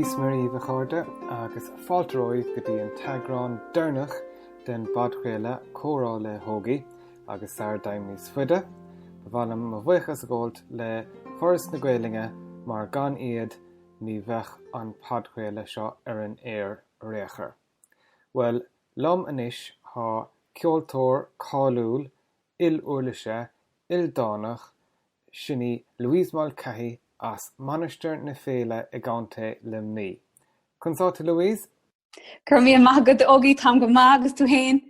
Pís marí bh chairde agus fáilteoirí go dtí an teagráin dúnach den badchéile Comhrá le hÓgie agus ar daim níos fuide. Bhainm mo bhuichas a ggóilt le Foras na Gaeilge mar gan iad ní bheith an padchéile seo ar an air réachar. Well, lom anois há gceoltóir cáiliúil, ildúirlaise, ildánach, sinní Louise Mulcahy as Mainistir na Féile i gConnta le mí. Consáta Louise? Curmí magad hÓgie tam go mágus tú hain.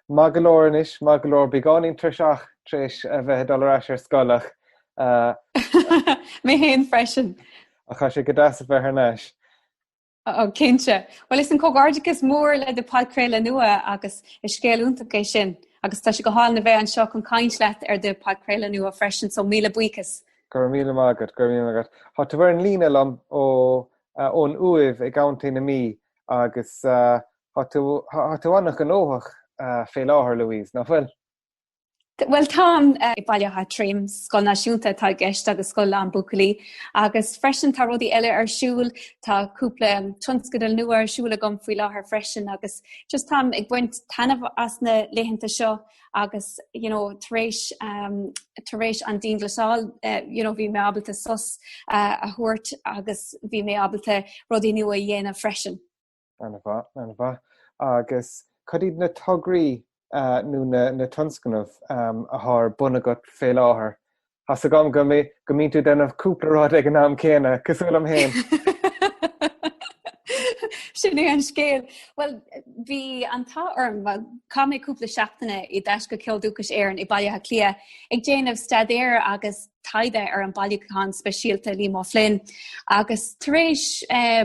Magalóir anois, magalóir beáín trisach tris a bheith dul ar scolach. Mé hain freisin. A cha sé go deas a bheith ar neis. Cinse. Well, is an cógárdicus mór le de padcréile nua agus is scéalúnta sin. Agus tá sé go háil na bheith an seo chun cainsleit ar de padcréile nua freisin so míle buchas. Gur míle mágad. Tá tú bhar an lína lam ón uamh i gConnta na mí agus tá tú annach an óthach fé láthair Louise, ná fuil? Well, Tom, I bailile trim scoil náisiúnta tá gceist agus scoil an bucalaí agus freisin tá rudaí eile ar siúil tá cúpla tionscadal nua ar siúil agam faoi láthair freisin agus just tam ag buint tainmh as na léitheanta seo agus, taréis an dín glasáil, bhí mé abalta sus a thuairt agus bhí mé abalta rudaí nua dhéanamh freisin. Anna bha. Agus chuid na tograí nó na tionscanmh a thar bunagat fé láthair. Has a gom go mín tú denmh cúplarád ag an am céine, cosúil am héin. Sinné an scéal. Well, bhí an tá-orm cá mé cúpla seachtainna i d deis go ceolúchas éireann i bailithe clia. Ag déanamh stadéir agus taide ar an bailúchán speisialta Louise Mulcahy agus taréis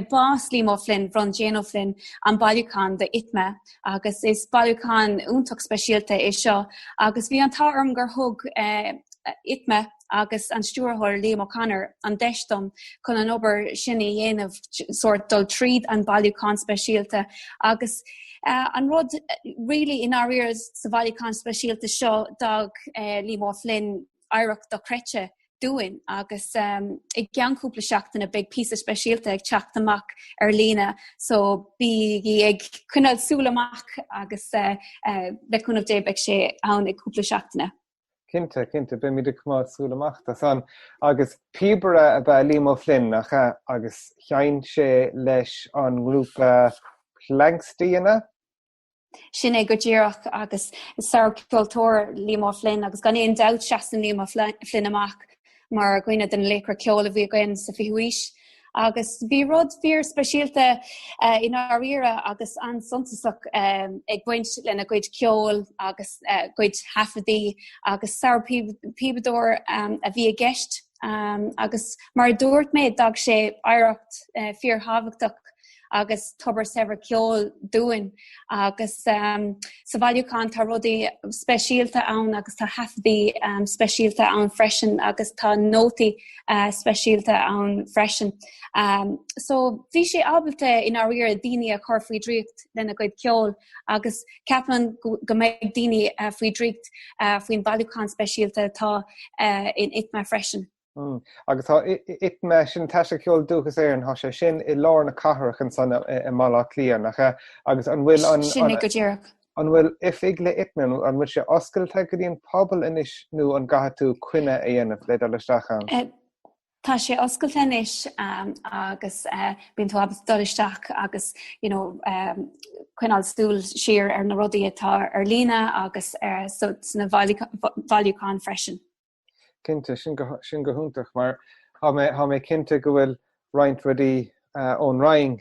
bás Louise Mulcahy bron Jane O'Flynn an bailúchán de itme agus is bailúchán úntaach speisialta é seo agus bhí an tá-orm gur thug itme agus an stúrthóir Liam O'Connor an deistom chun an obair sinna dhéanamh sort dul tríd an bailúchán speisialta agus an rud really in áiríir sa bailúchán speisialta seo dag Louise Mulcahy áireacht do creite dúin agus ag ceann cúpla seachtainna big píosa speisialta ag teacht amach ar lína so bí ag cunnead súil amach agus le cúnamh débeidh sé ann ag cúpla seachtainna. Cinnte, be míidir cumáid súil amach san agus píbere a bheith Louise Mulcahy agus cheann sé leis an grúpa Mainistir. Sin é go ddíireach agus saor gceoltóir Louise Mulcahy agus gan éon doubt seasan Louise Mulcahy amach mar gcuine den léicre ceola bhí gcuin sa fihuis. Agus bhí rud bhír speisialta in áiríire agus an suntasach ag buint lena gcuid ceol agus gcuid hafadaí agus saor pibadóir a bhí a gceist agus mar dúirt méid dag sé áireacht fíor thábhachtach agus tubair sever ceol dúin agus sa bhailúchán tá rudaí speisialta ann agus tá hafadaí speisialta ann freisin agus tá nótaí speisialta ann freisin. So bhí sé ábalta in áiríir daoine a chur faoi dríocht lena gcuid ceol agus ceapan go mbeidh daoine faoi dríocht faoin bhailúchán speisialta tá in itme freisin. Agus tá itme sin teise ceol dúchas éireann há sé sin i lár na cathrachan san i mala cliaach agus an bhfuil an sin go ddíireach. An bhfuil if ig le itme an bhfuil sé oscailte go dtíon pobl inis nó an gatha tú cuine a dhéanamh le dolisteach an. Tá sé oscailte inis agus bíonn tú abalta dolisteach agus cuineáil stúil siar ar na rudaí atá ar lína agus na bhailúchán freisin. Cinnte sin go thúntaach mar há mé cinnte go bhfuil roinnt rudaí ón raing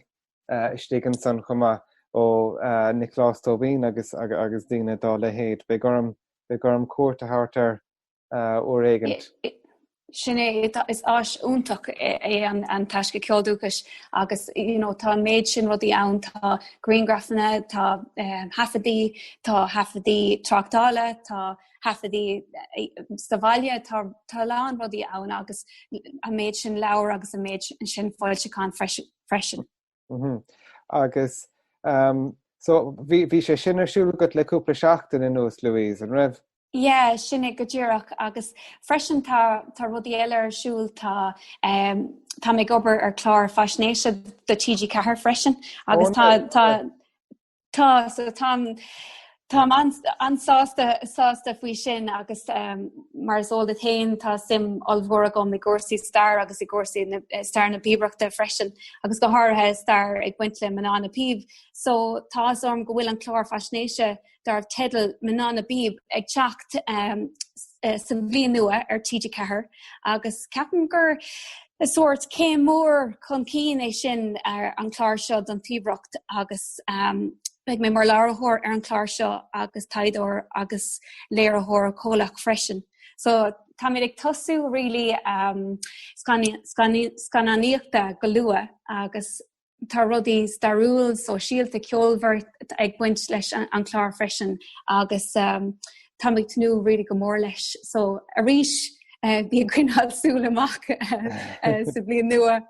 istígann san chumá ó Nicolás Tóibín agus daoine dá le héad be gurm cuairta thart ó réigint. Sin é is áis úntaach é an taisce ceolúchas agus tá méid sin rudaí ann tá greengraffanna tá hafadaí trachtála tá hafadaí staváile tá lán rudaí ann agus a méid sin leabhar agus a méid sin fáilteán freisin. Agus so bhí sé sin arsúla go le cúpla seachtain in nús Louise an raibh? Yeah, sinnig go ddíireach agus freisin tá rudí eile ar siúil tá mé gobar ar chlár faisnéise do TG cethir freisin agus Tá ansáasta faoi sin agus mar zolda tain tá sim olmhóra go i gcósaí star agus i gcósaí star na bíbreachta freisin agus go háirithe star ag buint le manana píb. So tá orm go bhfuil an chlár faisnéise dar tedal manana bíb ag teacht sa bhbliain nua ar TG cethir agus ceapan gur is soort céim mór chun cín é sin ar an chlár seo don bíbreacht agus Beg mé mar lárathóir ar an chlár seo agus taidóir agus léarathóir cólach freisin. So tá mé ag tosú rilí scannaíochta go lua agus tá rudaí starúil so síalta ceolbhar ag buint leis an chlár freisin agus tá mé tanú ri go mór leis. So a ríis bí a grinhad súla amach sa bliain nua.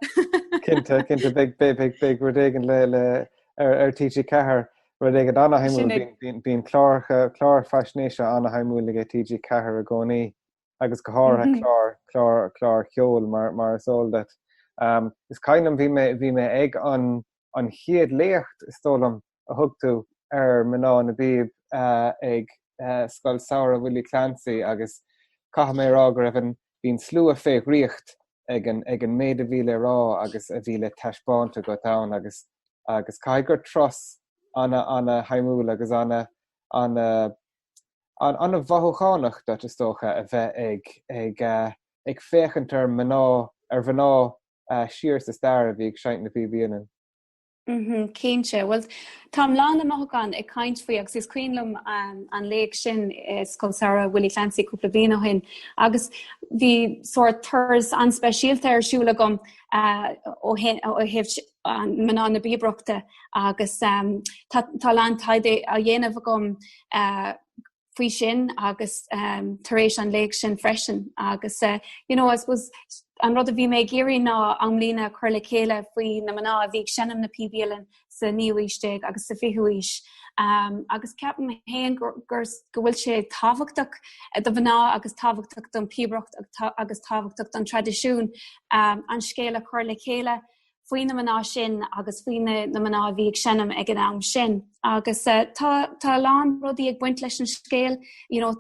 Cinnte big rudéigen le ar TG cethir. Ru ag anna haimúil bíon chlár faisnéise anna haimúil ag TG cethir a gcónaí agus go háirithe chlár cheol mar sóil dat. Is cainam bhí mé ag an chiad léocht stólam a thugtú ar mná na bíb ag Scoil Saoire Willie Clancy agus caitha mé rá go raibh bíon slú a féh riocht ag an méad a bhíle rá agus a bhíle taispáinte go dán agus caigur tros anna haimúil agus anna bhathúchánach dat is tócha a bheith ag féchantar mná ar bhaná siar sa star a bhí ag seint na bíbíanaan. Céimse. Well, Tám lán amachán ag caint faoi agus is cuiinlumm an léig sin Scoil Saoire Willie Clancy cúpla bliana hin agus bhí sort thurs anspéisialta ar siúla gom ó hibh an mná na bíbreachta agus tá lán taide a dhéanamh gom faoi sin agus tar éis an léig sin freisin agus I suppose an rud a bhí mé géirí ná an mlína chuir le chéile faoi na maná a bhí senam na píbíalan sa níomhísteag agus sa fihuaís agus ceapan héan gur go bhfuil sé tábhachtach do bhaná agus tábhachtach don píbreacht agus tábhachtach don tradiisiún an scéile chuir le chéile faoi na maná sin agus faoi na maná a bhí senam ag an am sin agus tá lán rudaí ag buint leis an scéal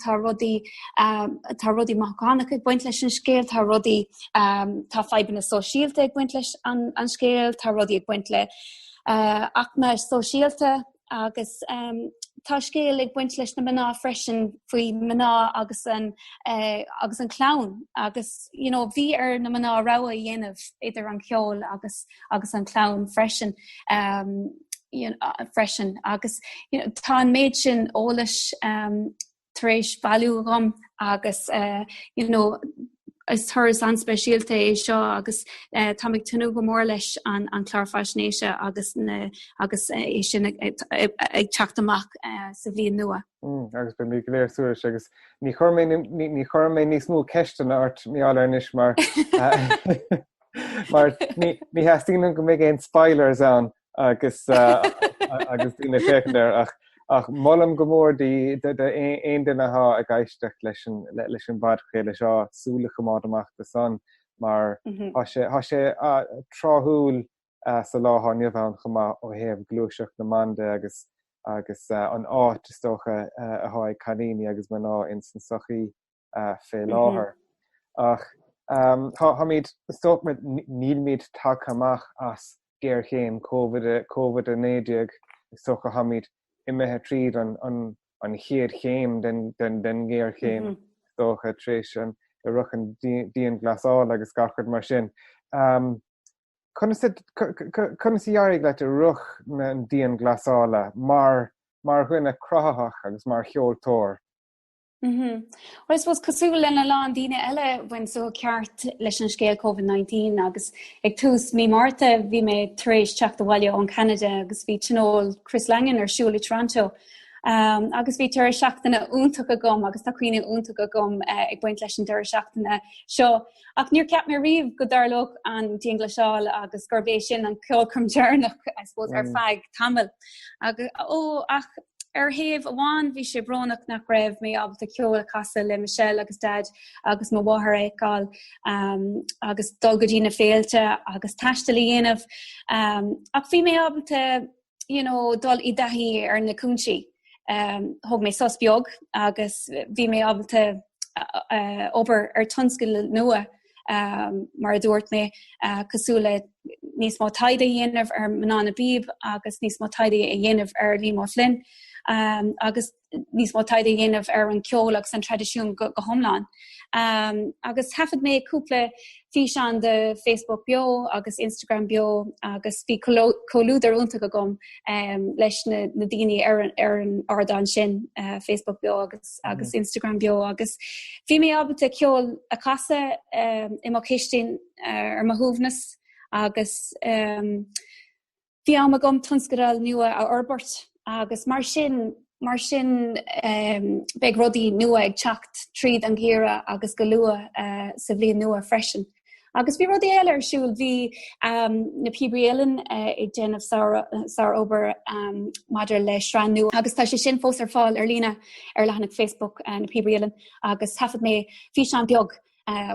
tá rudaí macánach ag buint leis an scéal tá rudaí tá feibanna sóisialta ag buint leis an scéal tá rudaí ag buint le achna sóisialta agus tá scéal ag buint leis na maná freisin faoi maná agus an clán agus bhí ar na maná rá a dhéanamh idir an ceol agus an clán freisin freisin agus tá an méid sin ólais tar éis bailú gom agus is thurs anspéisialta é seo agus tá ag tunú go mór leis an chlár faisnéise agus é sin ag teachtamach sa bhbliain nua. Agus be mí go léir suúris agus ní chur mé níos mú ceistan ort míáil inis mar ní heastíanam go mé géon spoilers an agus dtína féchandar ach mollam go mór aon duine a gaiisteach leis an bad chéile seo súla chumád amach de san mar tá sé tráthúil sa láthneamh an chumá ó thaobh glúiseach na manda agus an áit is tócha a tháid caníní agus maná in san sochaí fé láthair. Ach tá míad stópmid níl míad take amach as géir chéim COVID-19 is tócha hamíad imethe tríd an chéad chéim den géir chéim tócha tréis an ruchan díon glasáil agus gachard mar sin. Conna sa dhearrig leit a ruch na díon glasála mar chuine crothaach agus mar cheoltóir. Well, I suppose cosúil lena lá díine eile bhain so ceart leis an scéal COVID-19 agus ag tús mí Marta bhí mé tar éis teach do bhaile an Canada agus bhí tinól Chris Langan ar siúil i Toronto agus bhí tar seachtainna úntaach a gom agus tá cuioine úntaach a gom ag buint leis an tar seachtainna seo ach níor ceap mé riomh go darlóg an díon glasáil agus gurbééis sin an ceolcom dearnach I suppose ar feig tamil agus ach heh bháin bhí sé bronnach nach raibh mé ábalta ceola casa le Michelle agus dad agus má bháthair éáil agus dul go dtí na féilte agus taistilí dhéanamh ach bhí mé ábalta dul I dahí ar na cúntí thug mé sos beag agus bhí mé ábalta obair ar tonscail nua mar dúirt mé cosúla níos má taide dhéanamh ar mná bíb agus níos má taide a dhéanamh ar límá flin agus níos má taide dhéanamh ar an ceol agus an tradiisiún go thomláin. Agus hafad mé cúpla fís an de Facebook bio agus Instagram bio agus bhí colúdar únta go gom leis na daoine ar an ardán sin Facebook bio agus Instagram bio agus bhí mé ábalta ceol a casa I má chéistín ar má thuamhnas agus bhí am gom tonscail nua a orbert agus mar sin beag rudaí nua ag teacht tríd an ghéara agus go lua sa bhliain nua freisin. Agus bhí rudaí eile ar siúil bhí na pibrialan ag déanamh sár obair maidir le srean nua agus tá sé sin fós ar fáil ar lína ar lehanach Facebook na pibrialan agus hafad mé fís an beag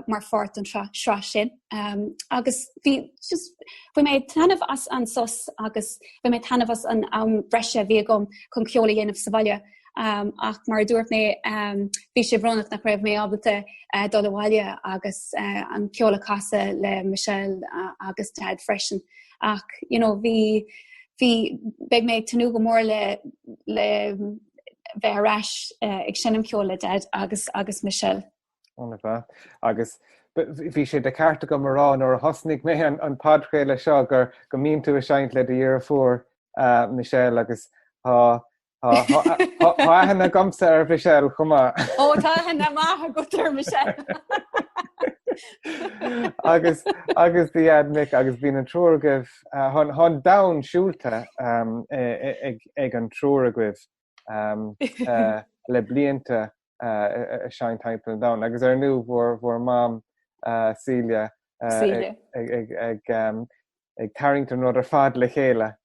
mar fort an sra sin. Agus bhí mé tanmh as an sos agus bhí mé tanmh as an breise bhí gom chun ceola dhéanamh sa bhaile ach mar dúirt mé bhí sé bhronnach nach raibh mé ábalta dul bhaile agus an ceola casa le Michelle agus dad freisin ach bhí beag mé tanú go mór le bheith arás ag sinnam ceola dad agus Michelle. Agus bhí sé de carta go marrán ar hosnig mé an padchéile seo gur go mín tú a seint le dhéar fuór Michelle agus háhanna gomsa ar Michelle chumá. Ó tá hanna maithe go tar Michelle. agus bhí Nick agus bhí an trúragah hon dam siúlta ag an trúragah le blianta Shine Temple down agus nu vor mam Celia ag Carrington rud ar fad le chéile.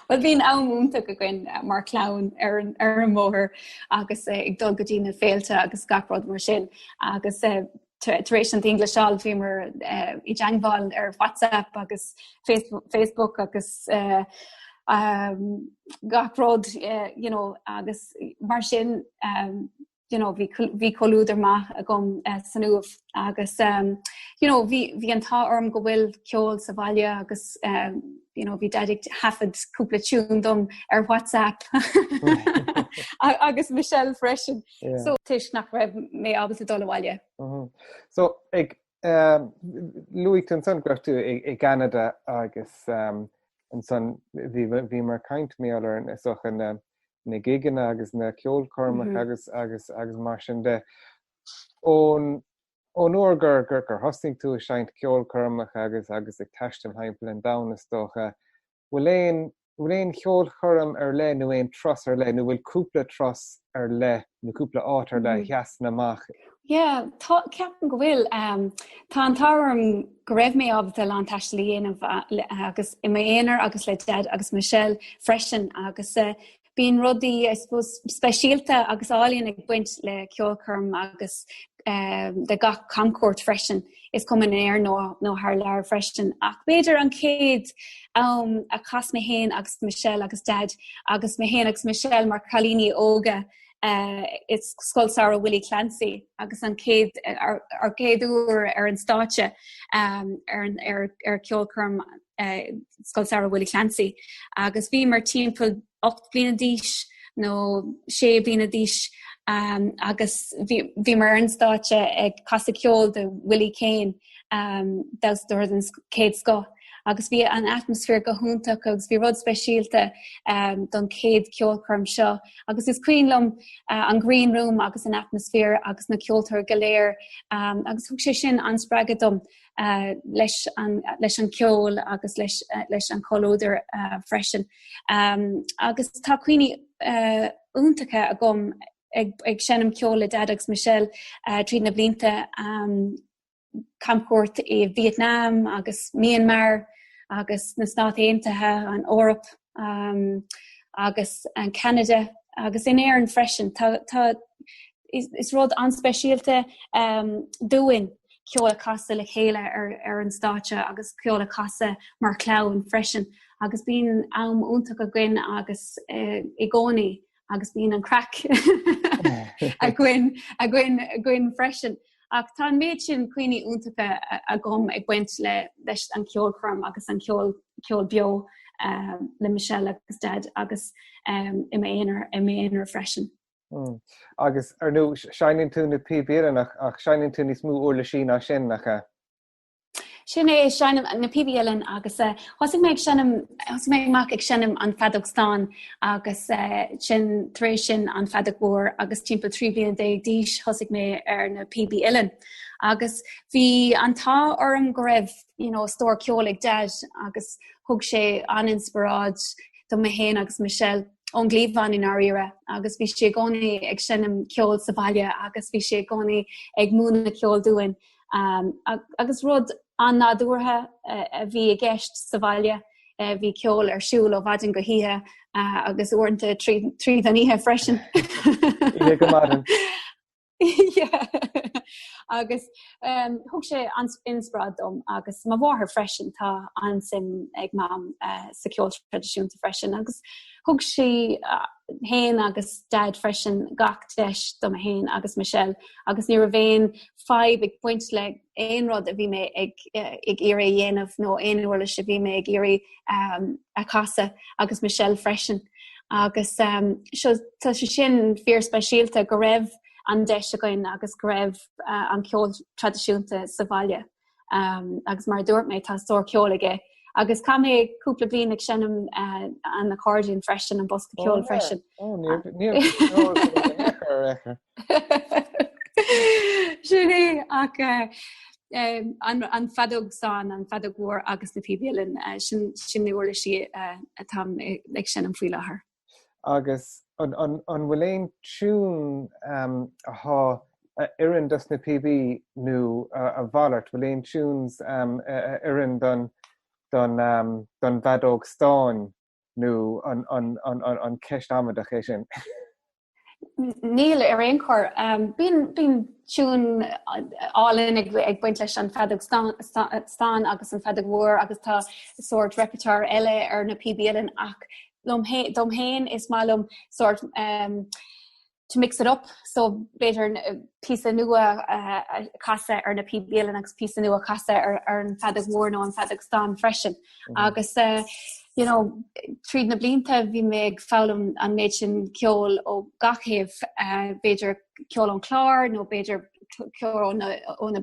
Well bhín ámúnta go gin mar clán ar an móthir agus ag dul go dtí na féilte agus gacród mar sin agus taréis an Ingleáil bhí mar I deangáil ar WhatsApp agus Facebook agus gachród agus mar sin bhí colúdar maith a gom sanúh agus bhí an tá orm go bhfuil ceol sa bhaile agus bhí daidig hafad cúpla tún dom ar WhatsApp agus Michelle freisin so tuis nach raibh mé ábalta dul bhaile. So ag Louis an son greibh tú ag Canada agus an son bhí mar caint méallar an isoch an na giganna agus na ceolchormach agus mar sin de ón uair gur hosting tú a seint ceolchormach agus ag taistim haimpel an dana stocha bhfuil éon ceolchorm ar le nó éon tros ar le nó bhfuil cúpla tros ar le nó cúpla áit ar le heas naach. Yeah, ceapan go bhfuil tá an táirm go raibh mé ábalta an taistilí dhéanamh agus I mé éonar agus le dad agus Michelle freisin agus bíon rudaí I suppose speisialta agus áilíonn ag buint le ceolchorm agus de gach camcóirt freisin is cuman air nó thar leir freisin ach beidir an céad a chas mé héin agus Michelle agus dad agus mé héin agus Michelle mar chalíní óga it's Scoil Sarah Willie Clancy agus an céad ar céadúr ar an státe ar ceolchorm Scoil Sarah Willie Clancy agus bhí mar timpeall 8 bliana díos nó 6 bliana díos agus bhí mar an státe ag casa ceol de Willie Kane das dúir an céad sco agus bhí an atmosfér go húntaach agus bhí rud speisialta don céad ceolchorm seo agus is cuiinlumm an green room agus an atmosfér agus na ceoltóir galéir agus thug sé sin an spreagadom leis an ceol agus leis an colóidir freisin agus tá cuioine úntacha a gom ag sinnam ceol le dad agus Michelle tríd na blianta campcóirt I Vietnam agus Myanmar agus na Stát Aontaithe an Órap agus an Canada agus in éan freisin tá is rud anspéisialte dúin ceola casa le chéile ar an státe agus ceola casa mar clán freisin agus bíon am úntaach a gcuin agus i gcónaí agus bíon an crack a gcuin freisin. Ach tá méid sin cuioine úntacha a gom ag buint leis an ceol chum agus an ceol bio le Michelle agus dad agus i mé freisin. Agus ar nó seanin tú na PBL ach seanin tú níos mú úr le sin a sin nach Sin é seinam na PBL agus hosig méid mac ag sinnim an Fadogstán agus sin trééis sin an Fadogmór agus timp 3 bliain dé díis hosig mé ar na PBL agus bhí antá orm go raibh stór ceolaigh dead agus thug sé aninspiráid do mé héin agus Michelle on glíomhán in áíire agus bhí sé gcónaí ag sinnim ceol sa bhaile agus bhí sé gcónaí ag múna ceol dúin agus rud an nádúrtha a bhí a gceist sa bhaile bhí ceol ar siúil ó bhaidin go hithe agus uaireanta tríd an ihe freisin. Agus thug sé inspirad dom agus má bháthair freisin tá ansim ag mám sa ceol tradiisiúnta freisin agus thug sé héin agus dad freisin gach deis dom a héin agus Michelle agus ní a bhéin feib ag buint le éon rud a bhí mé ag iaré dhéanamh nó éonhla se bhí mé ag iaré a casa agus Michelle freisin agus tá sé sin fear speisialta go raibh an deis a goin agus go raibh an ceol tradiisiúnta sa bhaile agus mar dúirt mé tá stór ceolaige agus cá mé cúpla bliain ag sinnim an accordion freisin an bosca ceol freisin. Sin é ach an Fadogstán an Fadogmór agus na PBL sin nuair si atá ag sinnim faoi láthair. Agus an bhfuil tún ath irin dus na PB nó a bhallart bhfuil túns irin don Fadogstán nó an ceist amadach é sin. Níl ar aon chur bíon tún álinn ag buint leis an Fadogstán agus an Fadogmór agus tá sort repertoire eile ar na PBL ach dom héin is malum sort to mix it up so better piece nua casa ar na PBL agus piece nua casa ar an Fadogmór nó an Fadogstán freisin agus tríd na blinta bhí mé ag fálam an méid sin ceol ó gachéh beidir ceol an chlár nó beidir ceol óna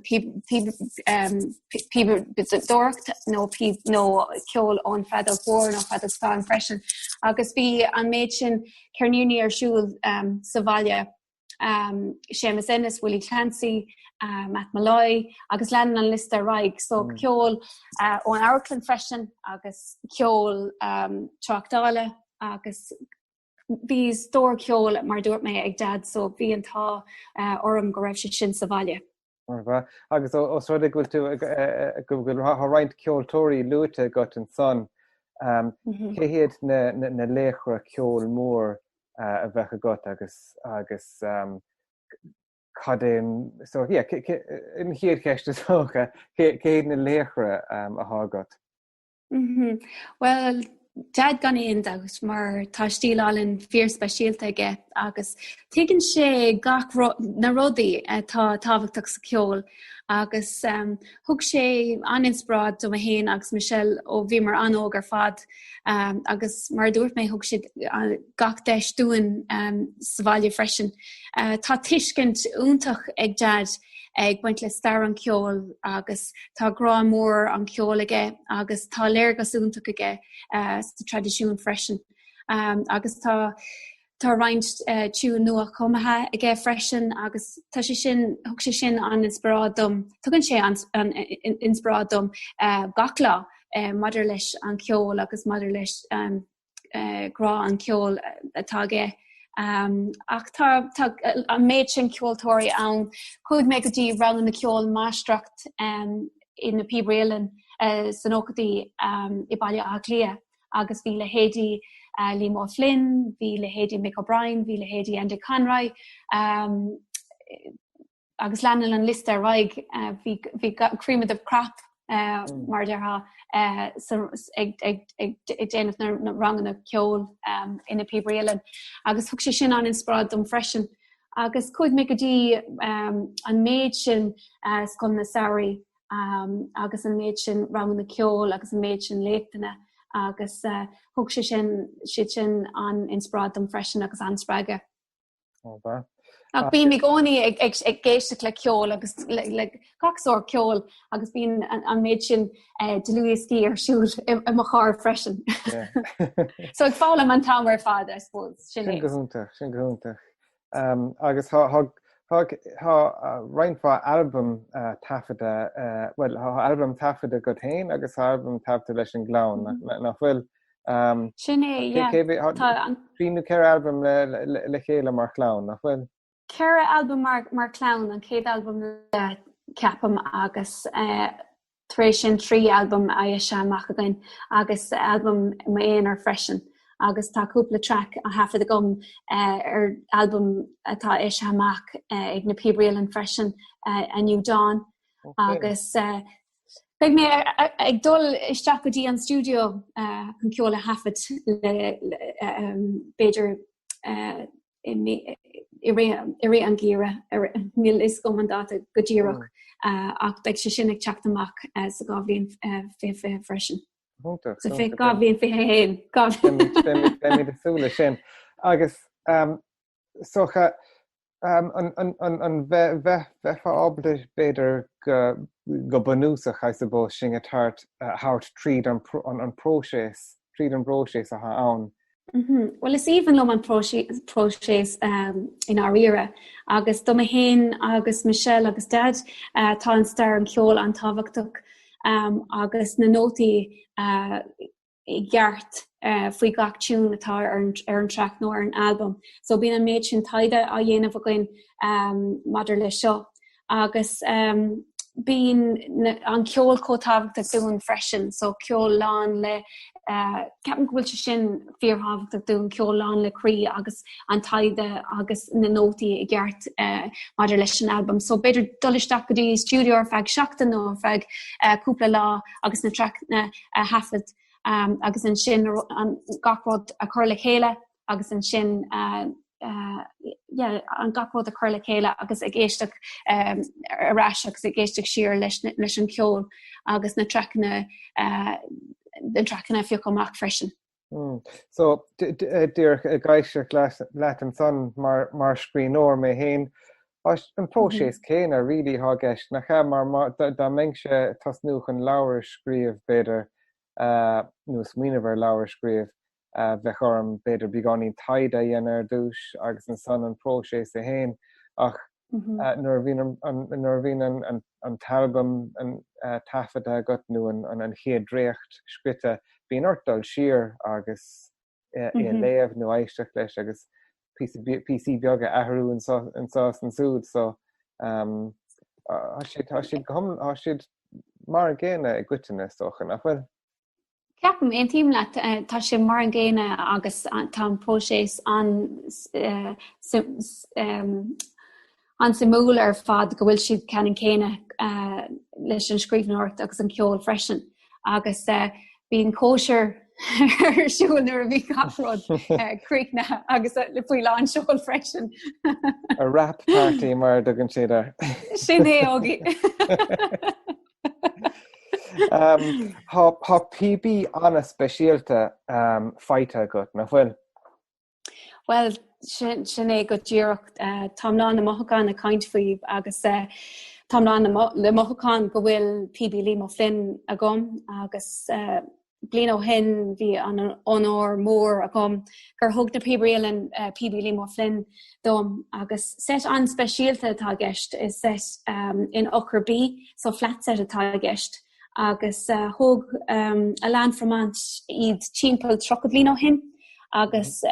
dúirt nó ceol ón Fadogmór nó Fadogstán freisin agus bhí an méid sin ceirníní ar siúil sa bhaile Seamus Ennis, Willie Clancy, Matt Malloy, agus lean an lista raig. So ceol ón Airclan freisin agus ceol Tráchtála agus bhí stór ceol mar dúirt mé ag dad so bhí antá orm go raibh sin sa bhaile. Agus os rud ag go roiint ceoltóirí luúte got an son cé héad na léchra ceol mór a bheith got agus cadéim so in chéad ceiste socha céad na léchra a hágat. Well Dad gan éon dagat mar tá stílálinn fear speisialta aige agus tuigeann sé gach na rudaí tá tábhachtach sa ceol agus thug sé aninspirad do a héin agus Michelle ó bhí mar anóg ar fad agus mar dúirt mé thug sé gach deis dúin sa bhaile freisin. Tá tuiscint úntach ag dad ag buint le star an ceol agus tá grá mór an ceol aige agus tá léirgas úntach aige sa tradiisiún freisin agus tá roiint tún nua Comhrá aige freisin agus tá sé sin thug sé sin an inspirádum tugann sé an inspirádum gachlá madidir leis an ceol agus madidir leis grá an ceol atá aige. Ach tá an méid sin ceoltóirí ann chuid mé go dtí ran na ceol máisteacht in na PBL san ócadaí i baile a lia agus bhí le héadí Liam Flynn, bhí le héadí Mick O'Brien, bhí le héadí Andy Conroy, agus leanil an list raig bhí cream of the crop mar deartha ag déanamh na rangan na ceol ina pibréalan agus thug sé sin an inspirad dom freisin agus chuid mé go dtí an méid sin scon na saoirí agus an méid sin rangan na ceol agus an méid sin léachtaine agus thug sé sin an inspirad dom freisin agus anspraige. Ach bíon mé gcónaí ag géisteach le ceol agus le gachsóir ceol agus bíon an méid sin de Louise Mulcahy ar siúil i mo char freisin. So ag fála an tamar fad, I suppose. Sin gohúntaach. Agus reinfá album tafada, well, album tafada go tain agus album tafada leis an glán nach bhfuil sin é, tríú ceir album le chéile mar chlán nach bhfuil. Ceir album mar clown an céad album le ceapam agus tar sin trí album a se amach again agus album maon ar freisin agus tá cúpla track a hafa a gom ar album atá se amach ag na pibréalan freisin a New Dawn agus beag mé ag dul isteach go dtí an studio chun ceola hafad le beidir I ré an gíire níl is go mandáta go ddíireach ach beag sé sin ag teachtamach sa gábhíon fé freisin. So fé gábhíon fé héin mí desúla sin. Agus socha an bheitfa ábalta beidir go banúsach I suppose sin a tart hart tríd an próséis a ha ann. Well, is even lo an próséis in our era agus do me hen agus Michelle agus dad tá an star an ceol an táhachtach agus na nótaí I gceart faoi gach tún atá ar an track nó ar an album. So bíon an méid sin taide a dhéanamh againn madidir le seo agus bíon an ceol cótáhachtach dún freisin, so ceol lán le ceapan go bhfuil se sin fíorthábhachtach dún ceol lán le crí agus an taide agus na nótaí I gceart madidir leis an album. So beidir dulisteach go dtí studio ar feadh seachtain nó ar feadh cúpla lá agus na track na hafad agus an sin an gachród a chur le chéile agus an sin an gachród a chur le chéile agus ag éisteach arás agus ag éisteach siar leis an ceol agus na tracna fioch amach freisin. So dúir a gaiisteach leat an son mar scríóir mé héin an próséis céine rilí hágeist nach cha mar dá mbeidh sé tasnúch an leabhar scríomh beidir nuas míanamh leabhar scríomh bheith orm beidir beagáiní taide dhéana ar dúis agus an son an próséis a héin ach nuair bhín an talbam an tafada got nu an chéadréocht scrite bíon ortal siar agus I léamh nó éisteach leis agus PC beaga ahrú an sás an súd so tá siad mar an ggéine I gcuiteanna sochan nach bhfuil. Ceapam éon tíim leat tá sé mar an ggéine agus tá an próséis an simúil ar fad go bhfuil siad ceann céine leis an scríbhneoirt agus an ceol freisin agus bíon cóisiir ar siúil nuair a bhí gafród críicne agus le faoi lán seoil freisin. A rap party mar dogann siad ar. Sin é hÓgie. Tá PB anna speisialta feite go nach bhfuil? Well, sin é go ddíireacht tám ná na mothachán a caint faoibh agus tám ná le mothachán go bhfuil PB Liam Flynn a gom agus blian ó hin bhí an ónóir mór a gom gur thug na pibréalan PB Liam Flynn dom agus set an speisialta atá gceist is set in ochar bí so flat set atá gceist agus thug a lean framant iad timpeall trocha blian ó hin agus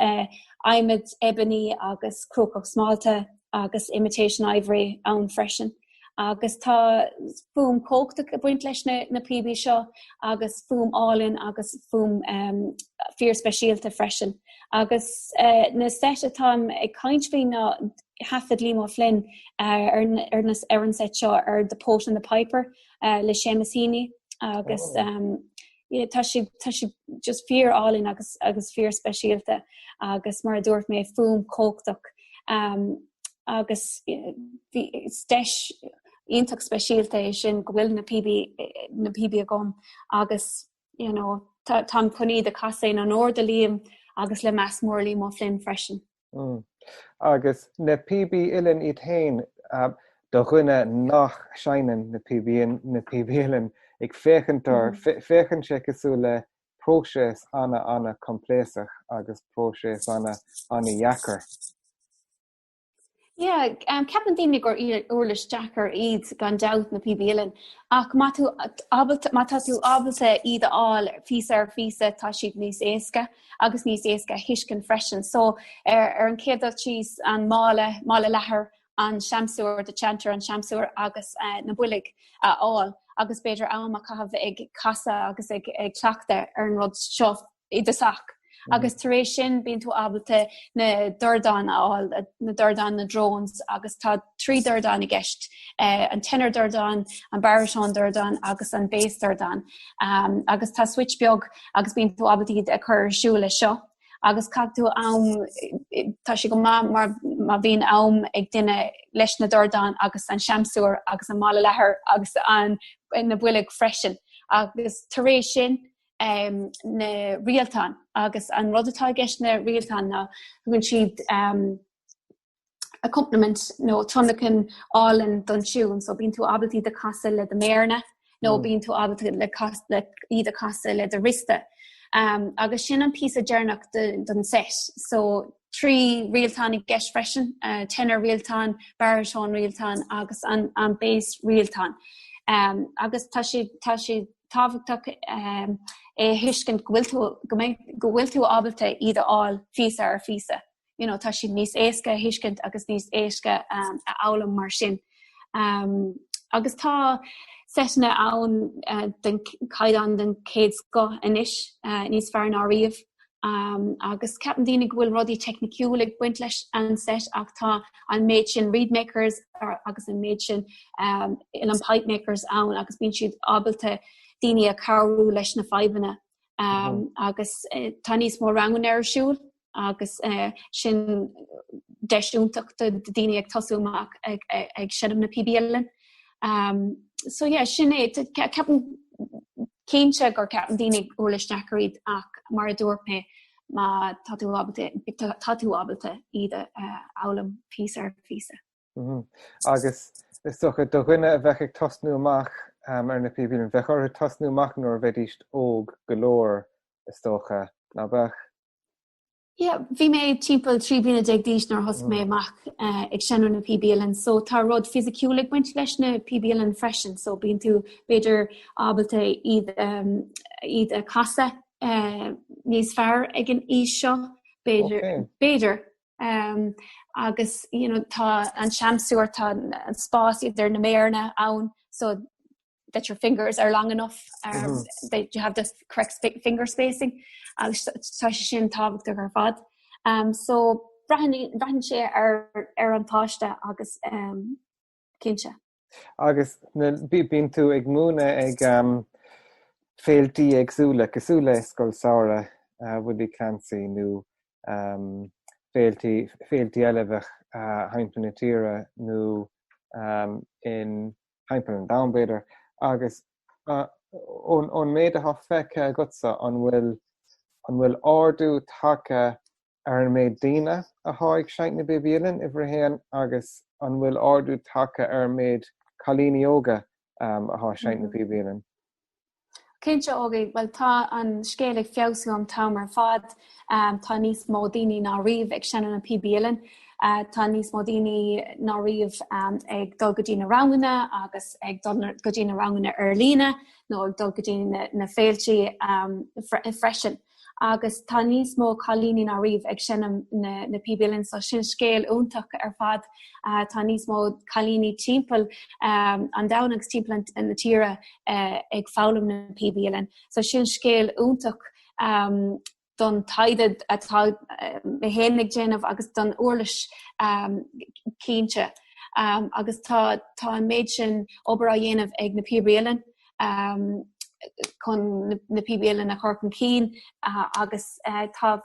aimid ebony agus crocach smáilte agus imitation ivory ann freisin agus tá fum cóchtach a buint leis na PB seo agus fum álinn agus fum fear speisialta freisin. Agus na set atá ag caint bhí na hafad límo Flynn ar an set seo ar The Poet and the Piper le Seamus Heaney agus tá si just fear allin agus fear speisialta agus mar dúirt mé fum cóchtach agus steis ionach speisialta sin go bhfuil na PB a gom agus tá chuní de casain an orda líam agus le meas mór límo Flynn freisin. Agus na PB ilen iad hain do chuine nach seinen na PB ilen ag féchan sé cosú le próséis anna compléisach agus próséis anna jacker. Yeah, ceapan daoine gur uirlis Jackar iad gan doubt na PB ilen ach má tú ábalta iad áil físa tá siad níos éasca agus níos éasca hiiscin freisin. So ar an céad tíos an mála lethar an seamsúir de chanter an seamsúir agus na bulig áil agus beidir am a cahabh ag casa agus ag cleachta ar an rud seo iad asach. Agus taréis sin bíonn tú ábalta na dordáin áil na dordáin na drones agus tá 3 dordáin I gceist an tenor dordáin, an baritone dordáin agus an bass dordáin. Agus tá switch beag agus bíonn tú ábalta iad a chur siúla seo. Agus cadú am tá si go mar bhíon am ag duine leis na dordáin agus an seamsúir agus an mála lethar agus an na builig freisin. Agus taréis sin na rialtán agus an rudatá gceist na rialtán na bhain siad accompaniment nó tunnacin álan don siún, so bíonn tú ábaltaí de casa le de méarna nó bíonn tú ábaltaí le iad a casa le de rista. Agus sin an pís a dearnach don set. So 3 rialtán I gceist freisin, tenor rialtán, baritone rialtán agus an bass rialtán. Agus tá si táhachtach hiiscin go bhfuil tú ábalta iad áil físa ar físa. Tá si níos éasca hiiscint agus níos éasca a álam mar sin. Agus tá setna ann den caidan den céad go inis níos fear ná riamh. Agus ceapan daoine go bhfuil rudaí techniciúil ag buint leis an set ach tá an méid sin reed makers agus an méid sin in an pipe makers ann agus bíonn siad ábalta daoine a carú leis na faibanna. Agus tá níos mór rangan ar siúil agus sin deisiúntaach de daoine ag tosúach ag siadam na PB ilen. So yeah, sin é ceapan céinte gur ceapan daoine uirlis Jackar iad ach mar a dúirt mé má tatú ábalta iad álam físa ar físa. Agus is socha do dhuine a bheith ag tosnú amach ar na PB ilen bheith ar tosnú amach nóir bheith óg golóir is tócha ná bheith. Yeah, bhí mé timpeall 3 bliana ag díos nar thos mé amach ag seanú na PB ilen, so tá rud fisiciúil ag buint leis na PB ilen freisin, so bíonn tú beidir ábalta iad a casa níos fearr ag an ís seo beidir. Agus tá an seamsúir tá an spás idir na méarna ann, so that your fingers are long enough, that you have the correct finger spacing. Agus tá sin tábhacht ar fad. So brahan sé ar an táiste agus cinse. Agus bíonn tú ag múna ag féiltí agsúla scoil saora bhfuil Clancy nó féiltí eile bheith haimpeal na tíre nó in haimpeal an downbeidir. Agus ón méid a feice gutsa an bhfuil ardú take ar an méid daoine a tháinig seint na PB ilen ifrehéan agus an bhfuil ardú take ar méid cáiliúil a thá seint na PB ilen. Cinse ógaí, well tá an scéalaigh feabhsú an tam ar fad, tá níos mó daoine ná riamh ag seanna na PB ilen. Tá níos mó daoine ná riamh ag dul go dtí na rangana agus ag dul go dtí na rangana ar lína nó ag dul go dtí na féiltí freisin. Agus tá níos mó cáilíní ná riamh ag seanna na PB ilen, so sin scéal úntaach ar fad. Tá níos mó cáilíní timpeall an domhanaigh timpeall in na tíre ag fálam na PB ilen. So sin scéal úntaach don taided atá hénig déanamh agus don uirlis cínte. Agus tá méid sin obair a dhéanamh ag na pibréalan chun na pibréalan a chorcan cín agus tá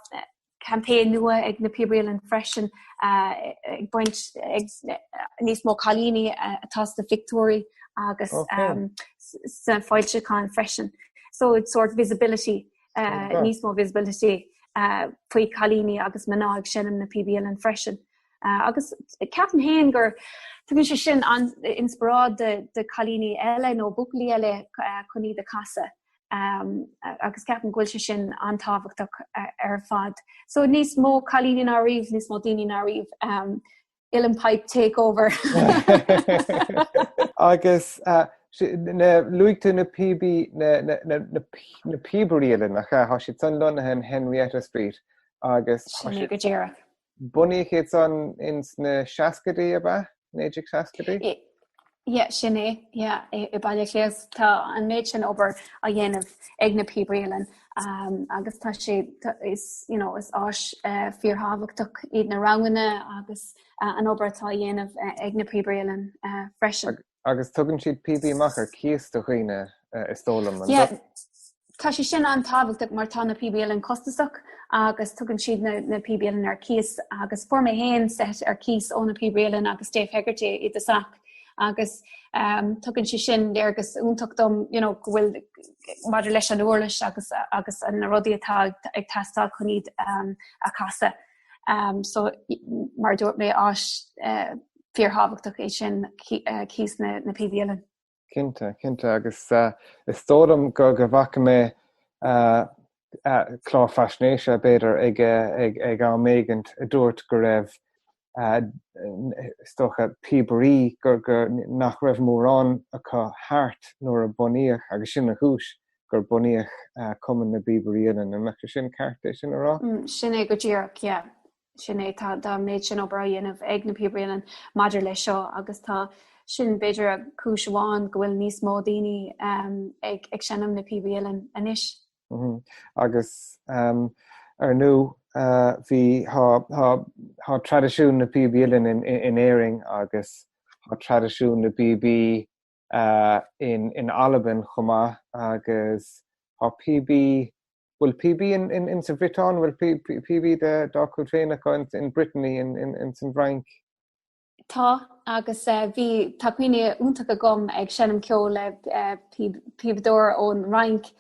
campaign nua ag na pibréalan freisin ag buint níos mó chalíní atá na Victoria agus san fáilteáin freisin. So it's sort of visibility, níos mó visibility faoi chalíní agus maná ag sinnam na pibréalan freisin. Agus ceapan héin gur tugann sé sin an inspirad de chalíní eile nó buclaí eile chuní de casa. Agus ceapan gúil sé sin antáhachtach ar fad. So níos mó chalíní ná riomh, níos mó daoine ná riomh Illan Pipe takeover. Agus na luigte na PB na pibréalan a há si san Lonnahan Henrietta Street agus sin go ddéireach. Bunny it's on in the Shaskady about Nagic Shaskady? Yeah, sinné, yeah, I bailile léas tá an méid sin obair a dhéanamh ag na pibréalan agus tá sé is áis fíorthábhachtach iad na ranganna agus an obair tá dhéanamh ag na pibréalan freisin. Agus tugann siad PB machar cíos do chuoine is tólam. Tá sé sin an tábhachtach mar tá na pibréalan costasach agus tugann siad na pibréalan ar cíos agus for mé héin set ar cíos ó na pibréalan agus Dave Hegarty i de sac agus tugann si sin agus úntachtdom gohfuil maidir leis an uirlis agus an rudaí atá ag teastáil chun iad a casa. So mar dúirt mé áis fíorthábhachtach é sin cíos na pibréalan. Cinnte agus is tódam go bhacha mé chlár fascnéise beidir ag an méigint a dúirt go raibh stocha pibrí gur nach raibh mórrán acu thart nuair a bunaíoch agus sin na chúis gur bunaíoch cumann na pibríalan an meachtar sin carta sin ará? Sin é go ddíreach, yeah. Sin é tá méid sin obair a dhéanamh ag na pibríalan maidir lei seo agus tá sin beidir a cúiseáin go bhfuil níos mó daoine ag sinnam na pibréalan anois. Agus ar nó bhí há tradiisiún na pibréalan in éiring agus há tradiisiún na PB in Alban chomá agus há PB bhfuil PB in sa Bhritán bhfuil PB de dácútréanacha in Brittany in San Frank. Tá agus bhí tá cuioine úntacha gom ag sinnam ceol le pibdóir ón rank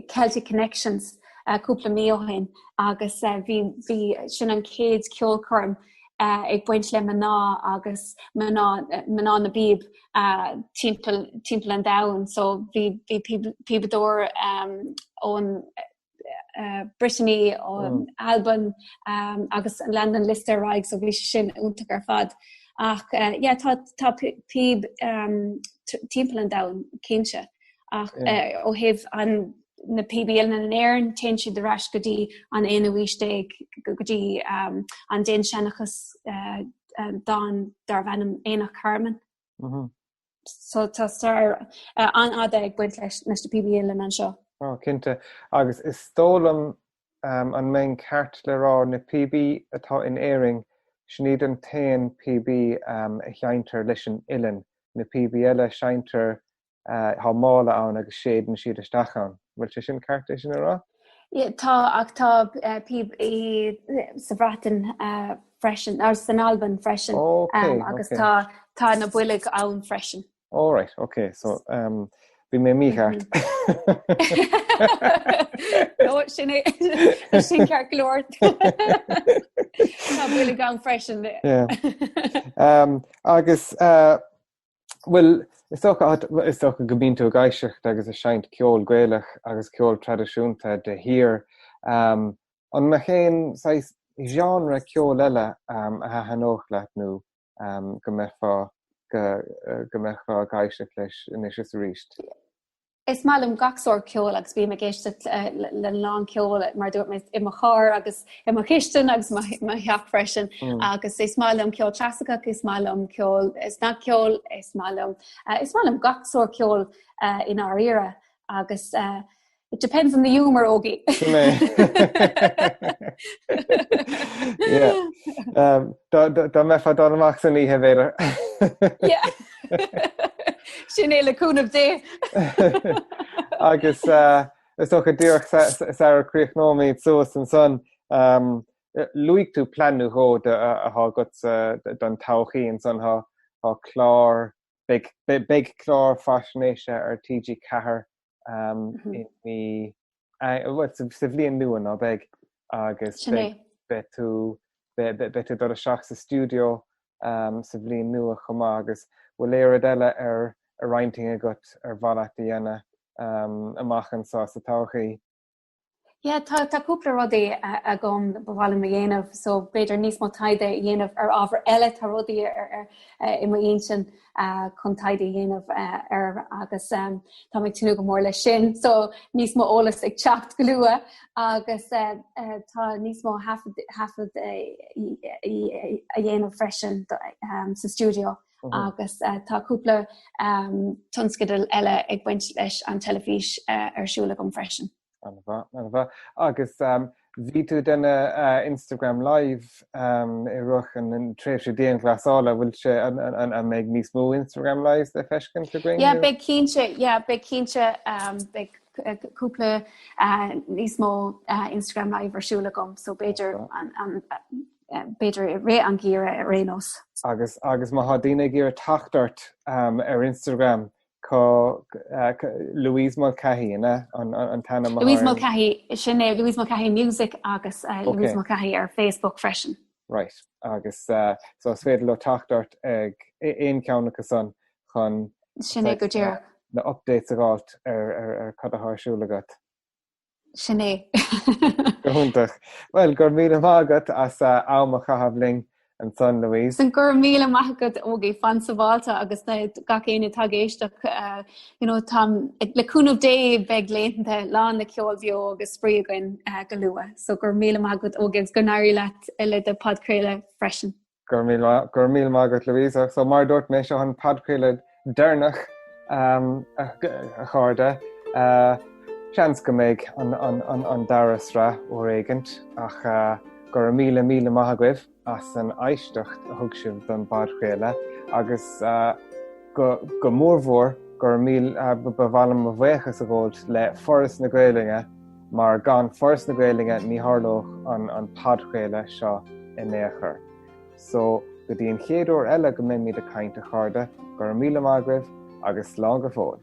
Celtic Connections cúpla míohain agus bhí sin an céad ceol chum ag buint le maná agus maná na bíb timpeall an domhan, so bhí pibdóir ón Brittany ó Alban agus an London Lister raig, so bhí sin úntaach ar fad. Ach tá pib timpeall an domhan cínse ach ó heh an na pibréalan an éireann téann siad de rás go dtí an éanamhíiste go dtí an déan senachas don dar bhenim éanach Carmen. So tá star an ada ag buint leis na pibréalan an seo. Cinnte agus is tólam an main ceart le rá na PB atá in éiring sníad an tain PB a cheantar leis an Ilan na PB eile seintar há mála ann agus sédan siad isteachán. Bhfuil sé sin ceart sin ará? Tá ach tá pib sa bhreatain freisin ar san Alban freisin agus tá na builig ann freisin. All right, okay, so bhí mé mícheart. No, sin ceart glóir. Tá builig ann freisin. Agus well, is tócha go bíonn tú a gaiiseacht agus a seint ceol gaelach agus ceol tradiisiúnta de hir. An me chéin genre ceol eile a hanóch leat nó go mefa gaiiseach leis inis is ríist. Is málam gachsór ceol agus bhí me géiste le lán ceol mar dúirt mé i mo char agus i mo chiisten agus ma heach freisin agus is málam ceol trasachach is málam ceol is na ceol is málam gachsór ceol in our era agus It depends on the humour, hÓgie. Dá me fá dá amach san ihe bhéidir. Sin é le cúnamh dé. Agus is ó go dtíoch sa críochnóméid suas an son. Luigh tú planú hód a hágat don tauchaí an son há chlár big chlár fashinéise ar TG Cahar in sa bhliain nuan á big agus betú do a seach sa studio sa bhliain nua chumá agus bhfuil léire eile ar a reinting agat ar bhaile dhéana amachchan sa tauchaí. Tá cúpla rudaí a gom bhhaile a dhéanamh, so beidir níos má taide dhéanamh ar ábhar eile tá rudaí ar i mo sin chun taide dhéanamh ar agus tá mbeidh tú go mór le sin, so níos má ólas ag teacht go luath agus tá níos má hafad a dhéanamh freisin sa studio. Agus tá cúpla tunscadal eile ag baint leis an telefís arsúla gom freisin. Agus bhí tú denna Instagram live I ruch an tréimhse déan glasála bhfuil se an méid níos mó Instagram lives de feiscin go bring? Big cínse cúpla níos mó Instagram live arsúla gom, so beidir ré an gíre a rénos. Agus má hadína gír tachtart ar Instagram Louise Mulcahy an tanna Louise Mulcahy sinné Louise Mulcahy Music agus Louise Mulcahy ar Facebook freisin. Right, agus so féidir le tachtart ag éon ceannacha son chun sinné go dtíreach na updates a gáilt ar cad a thásúlagat. Sinné. Gohúntaach. Well, gur míle mágat as ámach a habling an son Louise. San gur míle maithagad hÓgie fan sa bháilta agus gach éine tagéisteach tam le cúnamh dé beag léanta lán na ceol bheo agus spríogain go luath. So gur míle maithagad hÓgie agus go nairí leat ile de podcréile freisin. Gur míle maithagad Louise. So mar dúirt mé seo an podcréile dernach a cháirde. Seans go méid an daras ra ó réigint ach gur míle maithagad as an aisteacht a thug sibh don badchéile agus go mórmhór gur míl bhhailm a bhéchas a ggóid le foras na Gaeilge mar gan foras na Gaeilge ní tharlóch an padchéile seo in éachar. So go dtíon chéadúir eile go mbeidh míad a caint a chairde gur míle maithagad agus slán go fód.